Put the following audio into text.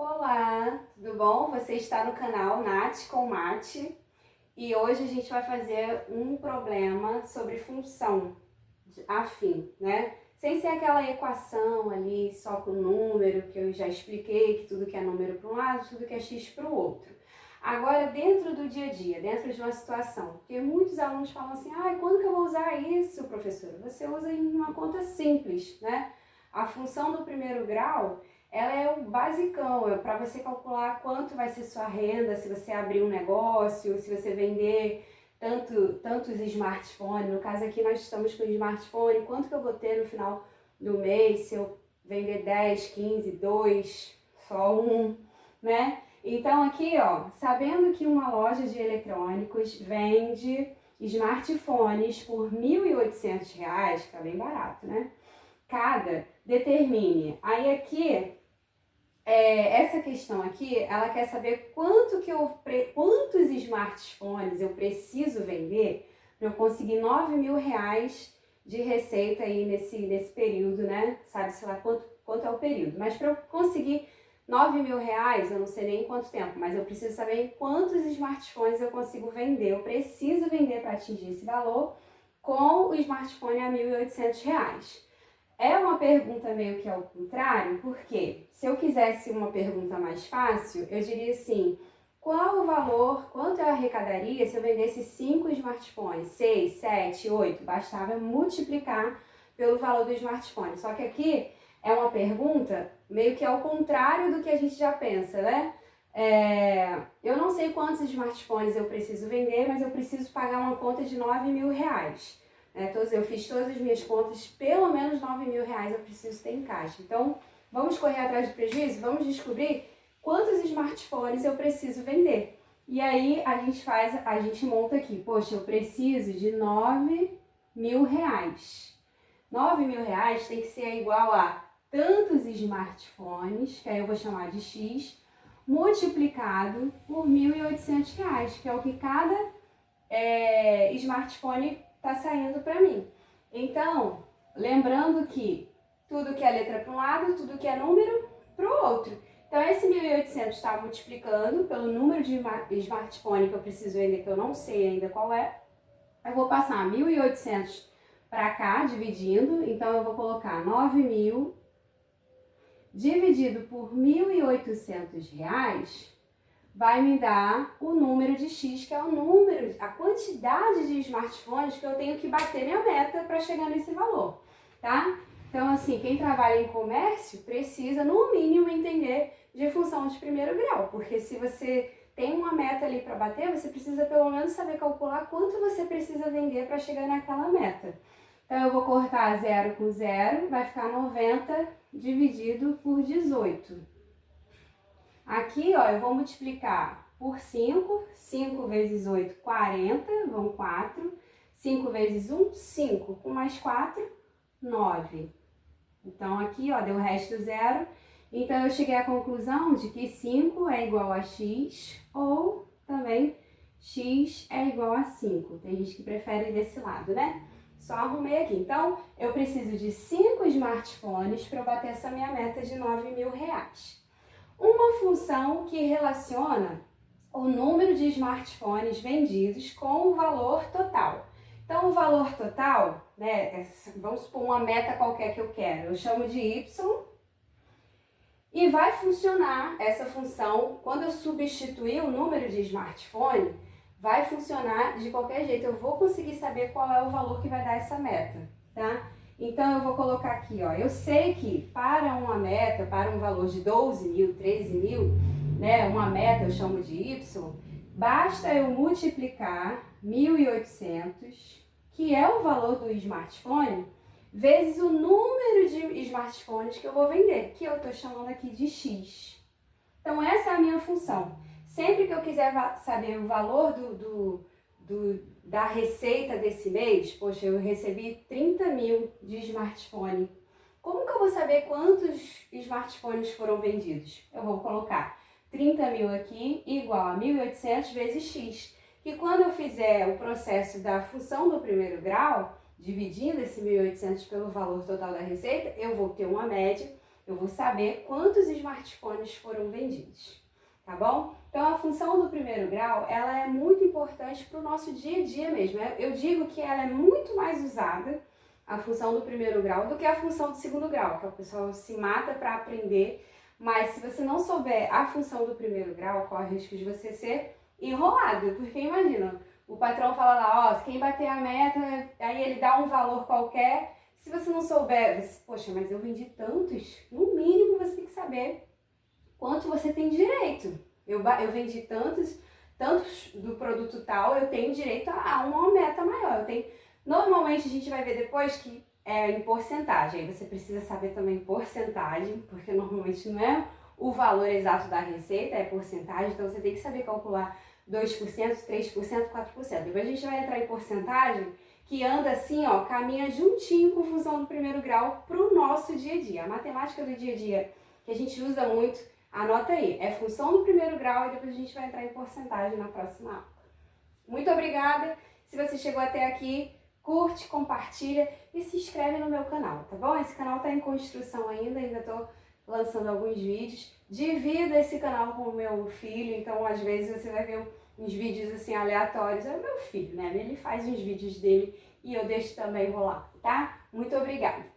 Olá, tudo bom? Você está no canal Nath com Mate e hoje a gente vai fazer um problema sobre função afim, né? Sem ser aquela equação ali só com número que eu já expliquei, que tudo que é número para um lado, tudo que é x para o outro. Agora, dentro do dia a dia, dentro de uma situação, porque muitos alunos falam assim, quando que eu vou usar isso, professora? Você usa em uma conta simples, né? A função do primeiro grau, ela é o basicão, é para você calcular quanto vai ser sua renda, se você abrir um negócio, se você vender tantos smartphones. No caso aqui nós estamos com smartphone, quanto que eu vou ter no final do mês, se eu vender 10, 15, 2, só um, né? Então aqui, ó, sabendo que uma loja de eletrônicos vende smartphones por R$ 1.800, que é bem barato, né? Cada, determine. Aí aqui, essa questão aqui, ela quer saber quantos smartphones eu preciso vender para eu conseguir R$ 9.000 de receita aí nesse período, né? Sabe-se lá quanto é o período. Mas para eu conseguir R$ 9.000, eu não sei nem quanto tempo, mas eu preciso saber quantos smartphones eu consigo vender. Eu preciso vender para atingir esse valor com o smartphone a R$ 1.800. É uma pergunta meio que ao contrário, porque se eu quisesse uma pergunta mais fácil, eu diria assim, qual o valor, quanto eu arrecadaria se eu vendesse 5 smartphones, 6, 7, 8? Bastava multiplicar pelo valor do smartphone. Só que aqui é uma pergunta meio que ao contrário do que a gente já pensa, né? Eu não sei quantos smartphones eu preciso vender, mas eu preciso pagar uma conta de R$ 9.000. Eu fiz todas as minhas contas, pelo menos R$ 9.000 eu preciso ter em caixa. Então, vamos correr atrás do prejuízo? Vamos descobrir quantos smartphones eu preciso vender. E aí, a gente monta aqui. Poxa, eu preciso de R$ 9.000. R$ 9.000 tem que ser igual a tantos smartphones, que aí eu vou chamar de X, multiplicado por R$ 1.800, que é o que cada smartphone está saindo para mim. Então, lembrando que tudo que é letra para um lado, tudo que é número para o outro. Então, esse 1.800 está multiplicando pelo número de smartphone que eu preciso vender, que eu não sei ainda qual é. Eu vou passar 1.800 para cá, dividindo. Então, eu vou colocar 9.000 dividido por R$ 1.800 vai me dar o número de X, que é o número, a quantidade de smartphones que eu tenho que bater minha meta para chegar nesse valor, tá? Então, assim, quem trabalha em comércio precisa, no mínimo, entender de função de primeiro grau, porque se você tem uma meta ali para bater, você precisa pelo menos saber calcular quanto você precisa vender para chegar naquela meta. Então, eu vou cortar 0 com 0, vai ficar 90 dividido por 18. Aqui, ó, eu vou multiplicar por 5, 5 vezes 8, 40, vão 4, 5 vezes 1, 5, com mais 4, 9. Então, aqui, ó, deu o resto zero. Então, eu cheguei à conclusão de que 5 é igual a x, ou também x é igual a 5. Tem gente que prefere desse lado, né? Só arrumei aqui. Então, eu preciso de 5 smartphones para eu bater essa minha meta de R$ 9.000. Uma função que relaciona o número de smartphones vendidos com o valor total. Então, o valor total, né, vamos supor uma meta qualquer que eu quero, eu chamo de Y, e vai funcionar essa função, quando eu substituir o número de smartphone, vai funcionar de qualquer jeito, eu vou conseguir saber qual é o valor que vai dar essa meta, tá? Então, eu vou colocar aqui, ó, eu sei que para uma meta, para um valor de 12.000, 13.000, né, uma meta eu chamo de Y, basta eu multiplicar 1.800, que é o valor do smartphone, vezes o número de smartphones que eu vou vender, que eu estou chamando aqui de X. Então, essa é a minha função. Sempre que eu quiser saber o valor da receita desse mês, poxa, eu recebi 30.000 de smartphone. Como que eu vou saber quantos smartphones foram vendidos? Eu vou colocar 30.000 aqui igual a 1.800 vezes X. Que quando eu fizer o processo da função do primeiro grau, dividindo esse 1.800 pelo valor total da receita, eu vou ter uma média, Eu vou saber quantos smartphones foram vendidos, tá bom? Então a função do primeiro grau, ela é muito importante para o nosso dia a dia mesmo. Eu digo que ela é muito mais usada, a função do primeiro grau, do que a função do segundo grau, que o pessoal se mata para aprender, mas se você não souber a função do primeiro grau, corre o risco de você ser enrolado, porque imagina, o patrão fala lá, ó, quem bater a meta, aí ele dá um valor qualquer, se você não souber, você, poxa, mas eu vendi tantos, no mínimo você tem que saber quanto você tem direito. Eu vendi tantos do produto tal, eu tenho direito a uma meta maior. Normalmente a gente vai ver depois que é em porcentagem, aí você precisa saber também porcentagem, porque normalmente não é o valor exato da receita, é porcentagem, então você tem que saber calcular 2%, 3%, 4%. Depois a gente vai entrar em porcentagem, que anda assim, ó, caminha juntinho com função do primeiro grau para o nosso dia a dia. A matemática do dia a dia, que a gente usa muito, anota aí, é função do primeiro grau e depois a gente vai entrar em porcentagem na próxima aula. Muito obrigada! Se você chegou até aqui, curte, compartilha e se inscreve no meu canal, tá bom? Esse canal está em construção ainda estou lançando alguns vídeos. Divido esse canal com o meu filho, então às vezes você vai ver uns vídeos assim aleatórios. É o meu filho, né? Ele faz uns vídeos dele e eu deixo também rolar, tá? Muito obrigada!